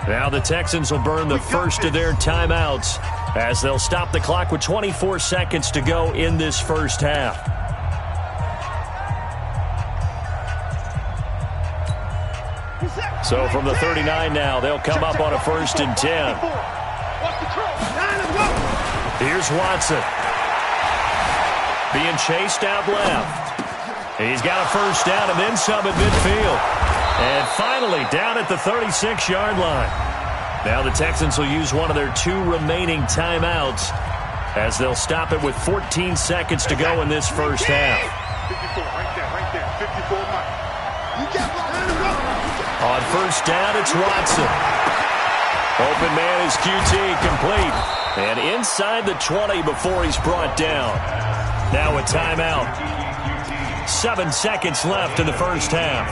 Now the Texans will burn the first of their timeouts as they'll stop the clock with 24 seconds to go in this first half. So from the 39 now, they'll come up on a 1st and 10. Here's Watson. Being chased out left. He's got a first down and then some at midfield. And finally, down at the 36-yard line. Now the Texans will use one of their 2 remaining timeouts as they'll stop it with 14 seconds to go in this first half. 54, right there, 54 Mike. On first down, it's Watson. Open man is QT, complete. And inside the 20 before he's brought down. Now a timeout. 7 seconds left in the first half.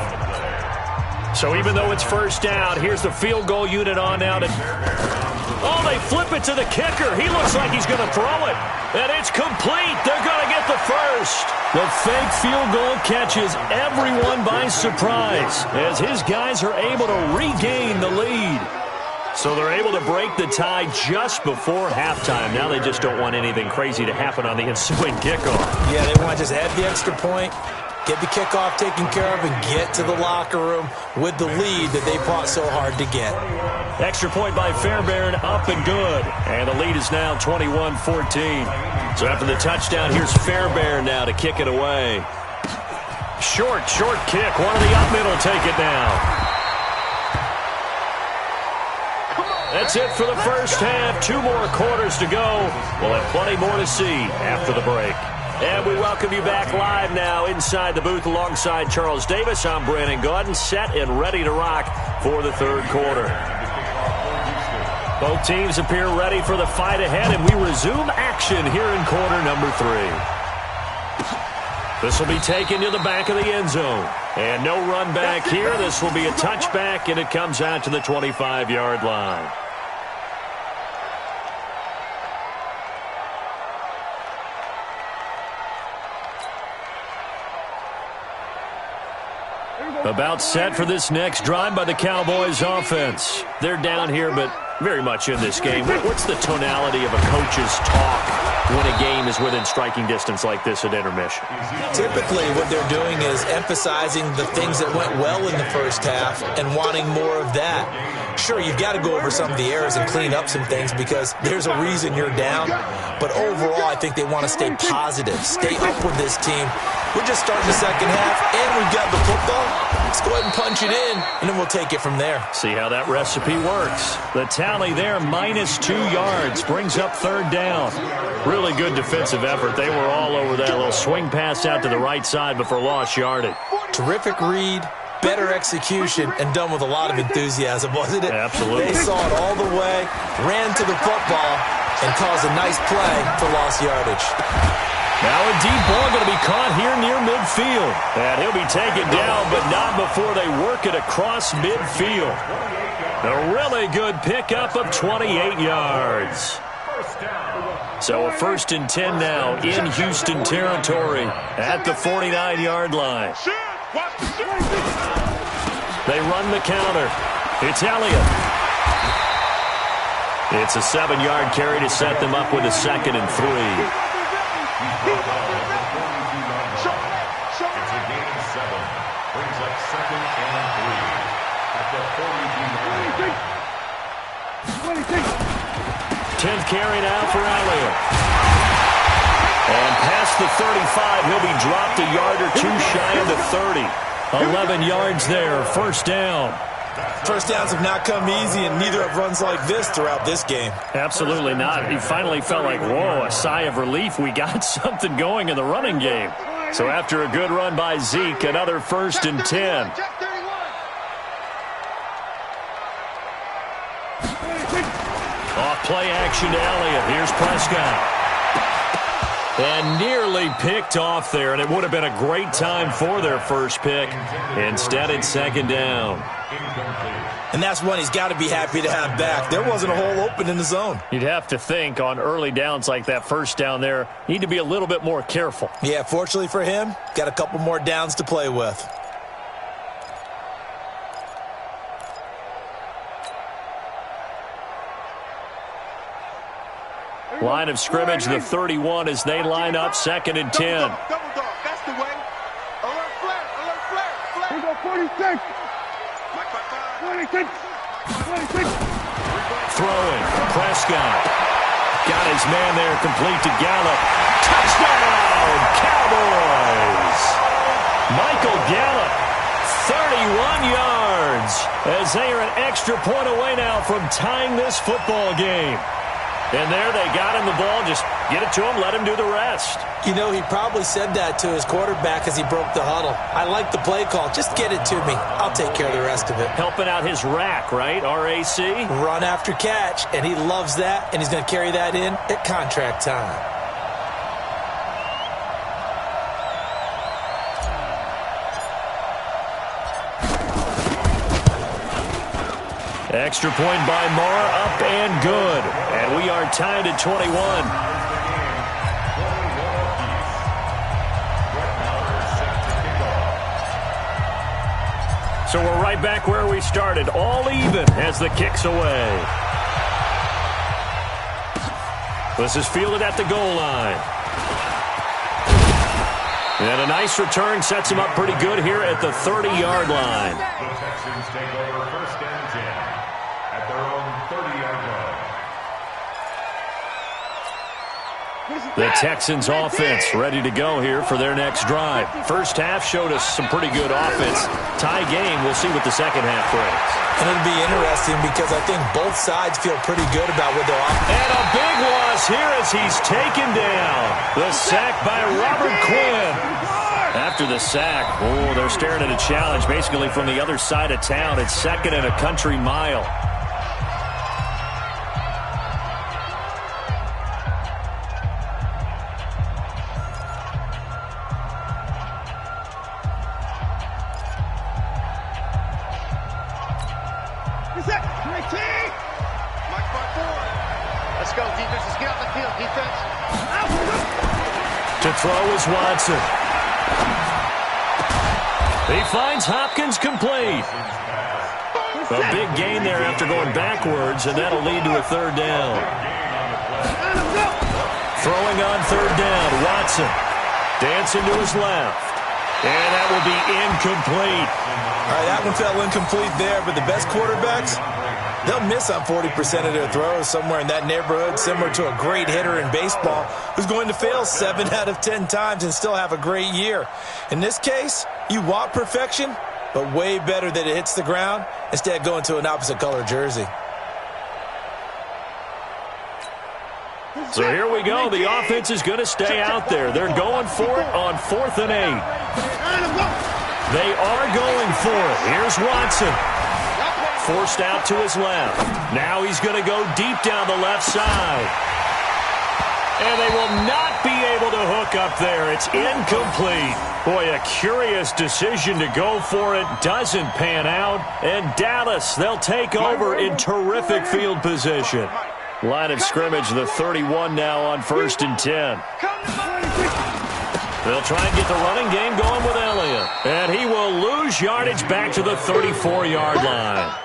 So even though it's first down, here's the field goal unit on out. Oh, they flip it to the kicker. He looks like he's going to throw it. And it's complete. They're going to get the first. The fake field goal catches everyone by surprise as his guys are able to regain the lead. So they're able to break the tie just before halftime. Now they just don't want anything crazy to happen on the ensuing kickoff. Yeah, they want to just add the extra point, get the kickoff taken care of, and get to the locker room with the lead that they fought so hard to get. Extra point by Fairbairn, up and good. And the lead is now 21-14. So after the touchdown, here's Fairbairn now to kick it away. Short kick. One of the up middle take it down. That's it for the first half. 2 more quarters to go. We'll have plenty more to see after the break. And we welcome you back live now inside the booth alongside Charles Davis. I'm Brandon Gaudin, set and ready to rock for the third quarter. Both teams appear ready for the fight ahead, and we resume action here in quarter number 3. This will be taken to the back of the end zone. And no run back here. This will be a touchback, and it comes out to the 25-yard line. About set for this next drive by the Cowboys offense. They're down here, but very much in this game. What's the tonality of a coach's talk when a game is within striking distance like this at intermission? Typically, what they're doing is emphasizing the things that went well in the first half and wanting more of that. Sure, you've got to go over some of the errors and clean up some things because there's a reason you're down. But overall, I think they want to stay positive, stay up with this team. We're just starting the second half, and we've got the football. Let's go ahead and punch it in, and then we'll take it from there. See how that recipe works. The tally there, -2 yards, brings up third down. Really good defensive effort. They were all over that little swing pass out to the right side before lost yardage. Terrific read, better execution, and done with a lot of enthusiasm, wasn't it? Absolutely. They saw it all the way, ran to the football, and caused a nice play for lost yardage. Now a deep ball going to be caught here near midfield. And he'll be taken down, but not before they work it across midfield. A really good pickup of 28 yards. So a 1st and 10 now in Houston territory at the 49-yard line. They run the counter. It's Elliott. It's a 7-yard carry to set them up with a 2nd and 3. It's a gain of 7. Brings up 2nd and 3 at the 42-yard line. 10th carry now for Elliott. And past the 35, he'll be dropped a yard or two shy of the 30. 11 yards there, first down. First downs have not come easy, and neither have runs like this throughout this game. Absolutely not. He finally felt like, whoa, a sigh of relief. We got something going in the running game. So after a good run by Zeke, another 1st and 10. Off play action to Elliott. Here's Prescott. And nearly picked off there, and it would have been a great time for their first pick. Instead, it's 2nd down. And that's one he's got to be happy to have back. There wasn't a hole open in the zone. You'd have to think on early downs like that, first down there, need to be a little bit more careful. Yeah, fortunately for him, got a couple more downs to play with. Line of scrimmage, the 31 as they line up, 2nd and 10. Double dog, that's the way. Alert flare, alert flare, flare. We go 46. 46. Throwing, Prescott. Got his man there, complete to Gallup. Touchdown, Cowboys! Michael Gallup, 31 yards, as they are an extra point away now from tying this football game. And there they got him the ball. Just get it to him, let him do the rest. You know, he probably said that to his quarterback as he broke the huddle. I like the play call. Just get it to me. I'll take care of the rest of it. Helping out his rack, right? R-A-C? Run after catch, and he loves that, and he's going to carry that in at contract time. Extra point by Marr, up and good. And we are tied at 21. So we're right back where we started, all even as the kick's away. This is fielded at the goal line. And a nice return sets him up pretty good here at the 30-yard line. The Texans take over 1st and 10 at their own 30-yard line. The Texans offense ready to go here for their next drive. First half showed us some pretty good offense. Tie game, we'll see what the second half brings. And it'll be interesting because I think both sides feel pretty good about what they're offering. And a big loss here as he's taken down. The sack by Robert Quinn. After the sack, oh, they're staring at a challenge basically from the other side of town. It's 2nd and a country mile. Let's go, defense. Let's get on the field, defense. To throw is Watson. He finds Hopkins complete. A big gain there after going backwards, and that'll lead to a 3rd down. Throwing on 3rd down, Watson. Dancing to his left. And that will be incomplete. All right, that one fell incomplete there, but the best quarterbacks, they'll miss on 40% of their throws somewhere in that neighborhood, similar to a great hitter in baseball who's going to fail 7 out of 10 times and still have a great year. In this case, you want perfection, but way better that it hits the ground instead of going to an opposite color jersey. So here we go. The offense is going to stay out there. They're going for it on 4th and 8. They are going for it. Here's Watson. Forced out to his left. Now he's going to go deep down the left side. And they will not be able to hook up there. It's incomplete. Boy, a curious decision to go for it. Doesn't pan out. And Dallas, they'll take over in terrific field position. Line of scrimmage, the 31 now on 1st and 10. They'll try and get the running game going with Elliott. And he will lose yardage back to the 34-yard line.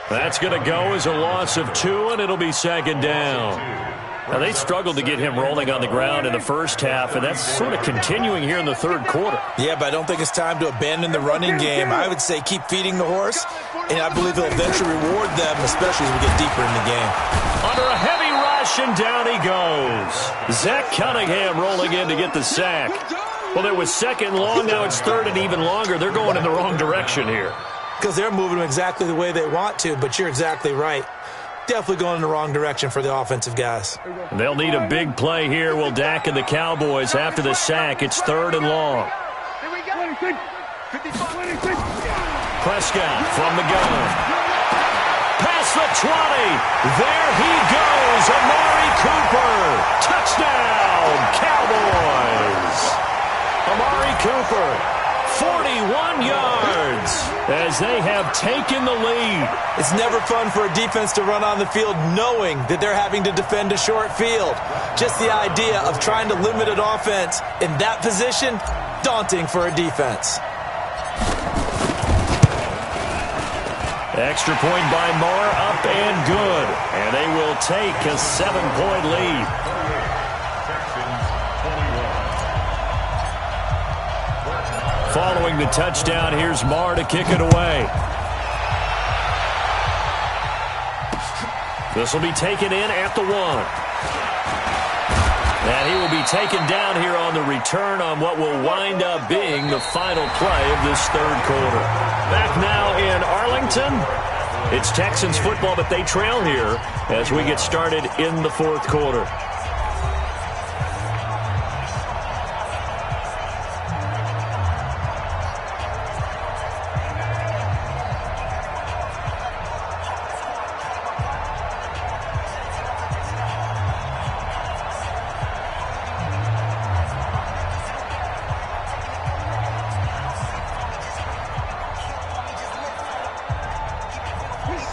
That's going to go as a loss of 2, and it'll be 2nd down. Now, they struggled to get him rolling on the ground in the first half, and that's sort of continuing here in the 3rd quarter. Yeah, but I don't think it's time to abandon the running game. I would say keep feeding the horse, and I believe he'll eventually reward them, especially as we get deeper in the game. Under a heavy rush rush, and down he goes. Zach Cunningham rolling in to get the sack. Well, it was second and long. Now it's third and even longer. They're going in the wrong direction here. Because they're moving exactly the way they want to, but you're exactly right. Definitely going in the wrong direction for the offensive guys. They'll need a big play here. Will Dak and the Cowboys after the sack. It's third and long. Prescott from the gun. Past the 20. There he goes. Amari Cooper. Touchdown, Cowboys. Amari Cooper. 41 yards as they have taken the lead. It's never fun for a defense to run on the field knowing that they're having to defend a short field. Just the idea of trying to limit an offense in that position, daunting for a defense. Extra point by Moore, up and good. And they will take a 7-point lead. Following the touchdown, here's Marr to kick it away. This will be taken in at the 1. And he will be taken down here on the return on what will wind up being the final play of this third quarter. Back now in Arlington. It's Texans football, but they trail here as we get started in the fourth quarter.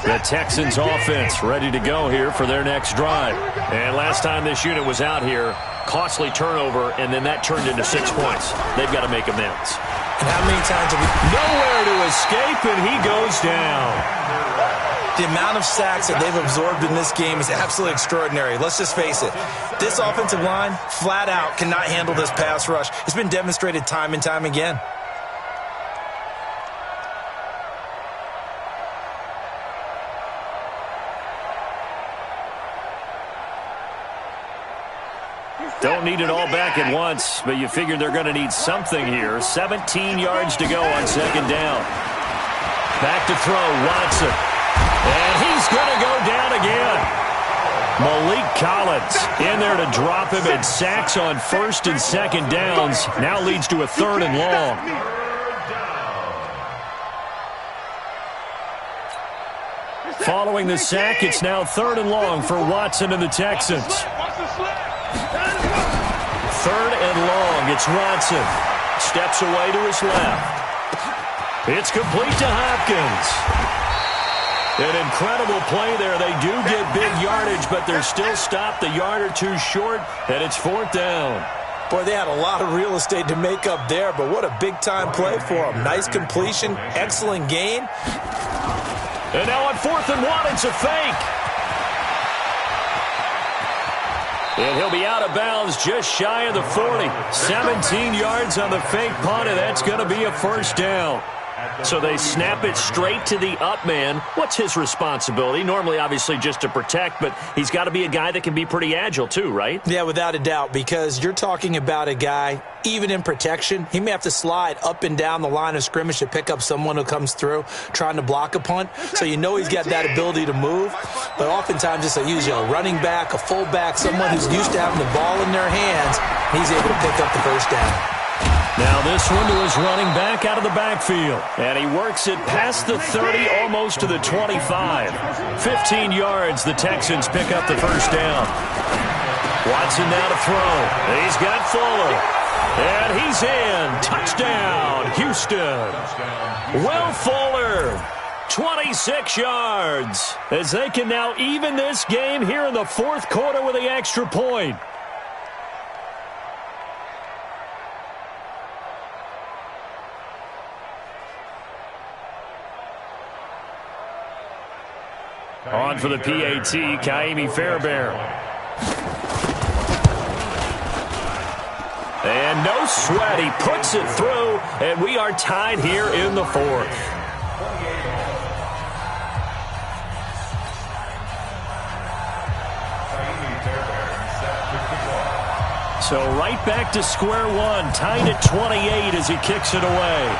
The Texans offense ready to go here for their next drive. And last time this unit was out here, costly turnover, and then that turned into 6 points. They've got to make amends. And how many times have we... Nowhere to escape, and he goes down. The amount of sacks that they've absorbed in this game is absolutely extraordinary. Let's just face it. This offensive line, flat out, cannot handle this pass rush. It's been demonstrated time and time again. Don't need it all back at once, but you figure they're going to need something here. 17 yards to go on second down. Back to throw, Watson. And he's going to go down again. Malik Collins in there to drop him, and sacks on first and second downs. Now leads to a third and long. Following the sack, it's now third and long for Watson and the Texans. Third and long, it's Watson. Steps away to his left. It's complete to Hopkins. An incredible play there. They do get big yardage, but they're still stopped a yard or two short, and it's fourth down. Boy, they had a lot of real estate to make up there, but what a big-time play for them. Nice completion, excellent gain. And now on 4th and 1, it's a fake. And he'll be out of bounds just shy of the 40. 17 yards on the fake punt, and that's going to be a first down. So they snap it straight to the up man. What's his responsibility? Normally, obviously, just to protect, but he's got to be a guy that can be pretty agile too, right? Yeah, without a doubt, because you're talking about a guy, even in protection, he may have to slide up and down the line of scrimmage to pick up someone who comes through trying to block a punt. So you know he's got that ability to move, but oftentimes it's usually a running back, a fullback, someone who's used to having the ball in their hands, and he's able to pick up the first down. Now this one to his running back out of the backfield. And he works it past the 30, almost to the 25. 15 yards, the Texans pick up the first down. Watson now to throw. He's got Fuller. And he's in. Touchdown, Houston. Will Fuller, 26 yards. As they can now even this game here in the fourth quarter with the extra point. On for the PAT, Kaimi Fairbairn. And no sweat, he puts it through, and we are tied here in the fourth. So right back to square one, tied at 28 as he kicks it away.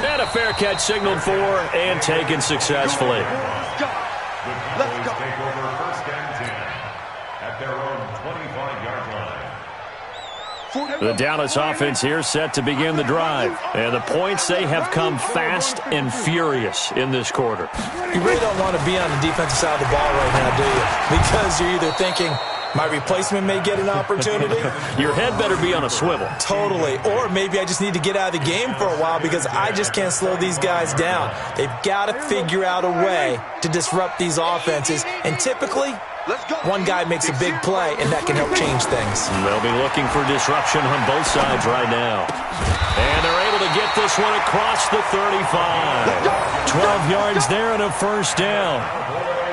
And a fair catch signaled for and taken successfully. The Cowboys take over first and 10 at their own 25-yard line. The Dallas offense here set to begin the drive. And the points, they have come fast and furious in this quarter. You really don't want to be on the defensive side of the ball right now, do you? Because you're either thinking, my replacement may get an opportunity. Your head better be on a swivel. Totally. Or maybe I just need to get out of the game for a while because I just can't slow these guys down. They've got to figure out a way to disrupt these offenses. And typically, one guy makes a big play, and that can help change things. They'll be looking for disruption on both sides right now. And they're able to get this one across the 35. 12 yards there and a first down.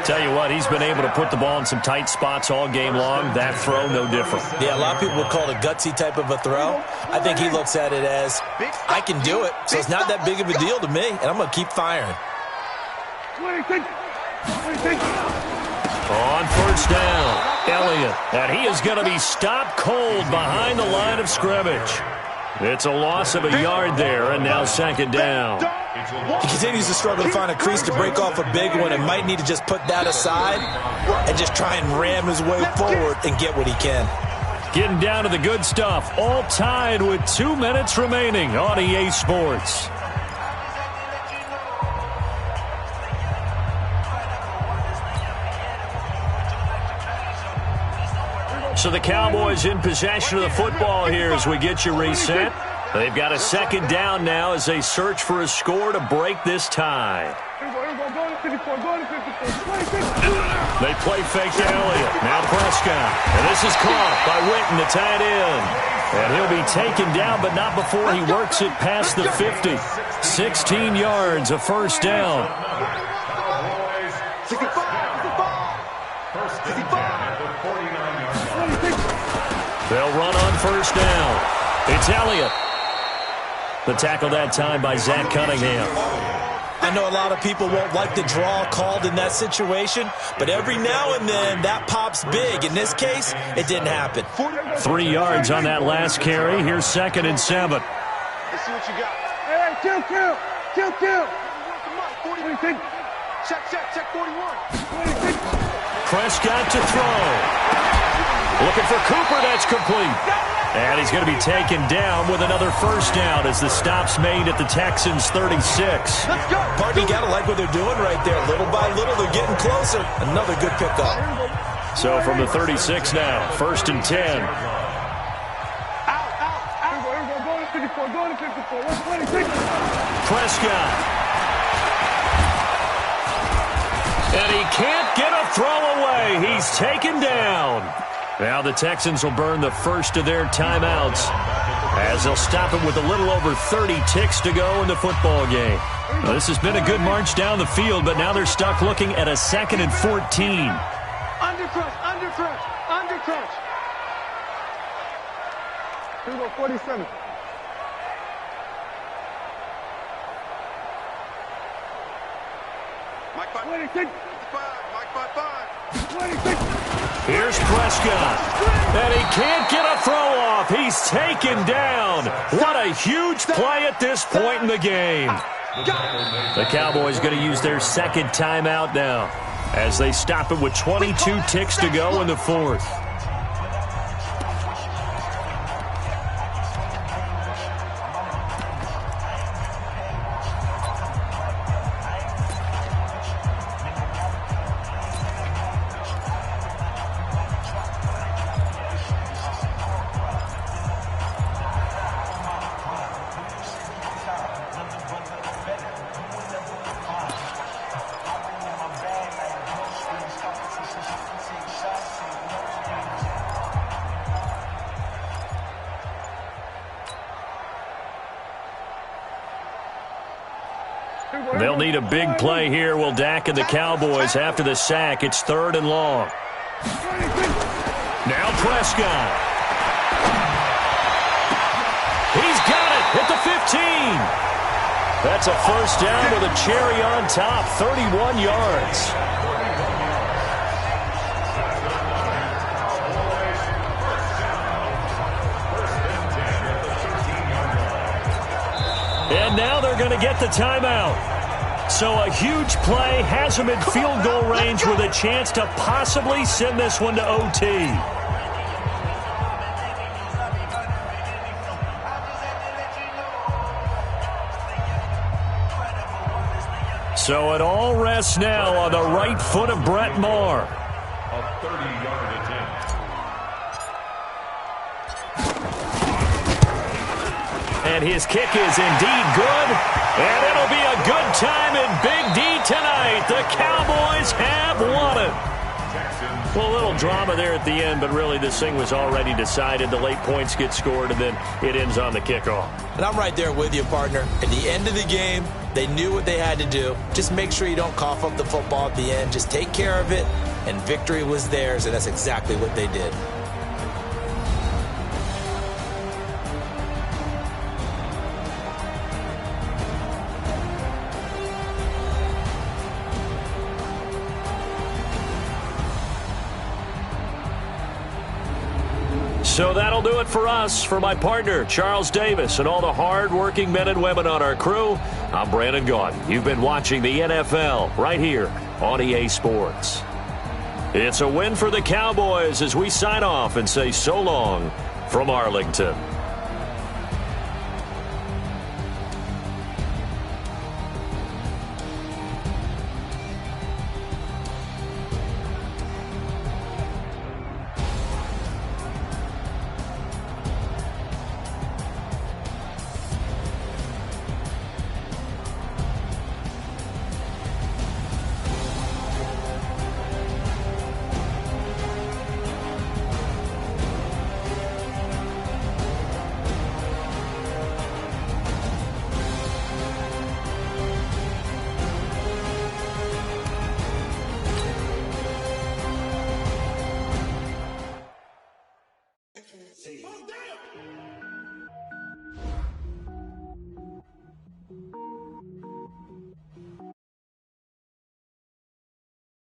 Tell you what, he's been able to put the ball in some tight spots all game long. That throw, no different. Yeah, a lot of people would call it a gutsy type of a throw. I think he looks at it as, I can do it, so it's not that big of a deal to me, and I'm going to keep firing. On first down, Elliott, and he is going to be stopped cold behind the line of scrimmage. It's a loss of a yard there, and now second down. He continues to struggle to find a crease to break off a big one and might need to just put that aside and just try and ram his way forward and get what he can. Getting down to the good stuff, all tied with 2 minutes remaining on EA Sports. So the Cowboys in possession of the football here as we get you reset. They've got a second down now as they search for a score to break this tie. They play fake to Elliott. Now Prescott. And this is caught by Witten, the tight end. And he'll be taken down, but not before he works it past the 50. 16 yards, a first down. They'll run on first down. It's Elliott. The tackle that time by Zach Cunningham. I know a lot of people won't like the draw called in that situation, but every now and then that pops big. In this case, it didn't happen. 3 yards on that last carry. Here's 2nd and 7. Let's see what you got. Hey, kill. Check 41. Prescott to throw. Looking for Cooper, that's complete. And he's going to be taken down with another first down as the stop's made at the Texans' 36. Let's go. Party, you got to like what they're doing right there. Little by little, they're getting closer. Another good pickup. So from the 36 now, 1st and 10. Out. Go to 54. Prescott. And he can't get a throw away. He's taken down. Now the Texans will burn the first of their timeouts as they'll stop him with a little over 30 ticks to go in the football game. Now, this has been a good march down the field, but now they're stuck looking at a 2nd and 14. Under crunch. Here we go, 47. Mike 5. 26. Mike 5. 26. Here's Prescott, and he can't get a throw off. He's taken down. What a huge play at this point in the game. The Cowboys going to use their 2nd timeout now as they stop it with 22 ticks to go in the 4th. They'll need a big play here. Will Dak and the Cowboys after the sack. It's 3rd and long. Now Prescott. He's got it at the 15. That's a first down with a cherry on top, 31 yards. And now they're going to get the timeout. So a huge play has them in field goal range with a chance to possibly send this one to OT. So it all rests now on the right foot of Brett Maher. A 30-yard attempt. And his kick is indeed good. And it'll be a good time in Big D tonight. The Cowboys have won it. Well, a little drama there at the end, but really this thing was already decided. The late points get scored, and then it ends on the kickoff. And I'm right there with you, partner. At the end of the game, they knew what they had to do. Just make sure you don't cough up the football at the end. Just take care of it, and victory was theirs, and that's exactly what they did. So that'll do it for us. For my partner, Charles Davis, and all the hard-working men and women on our crew, I'm Brandon Gaudin. You've been watching the NFL right here on EA Sports. It's a win for the Cowboys as we sign off and say so long from Arlington.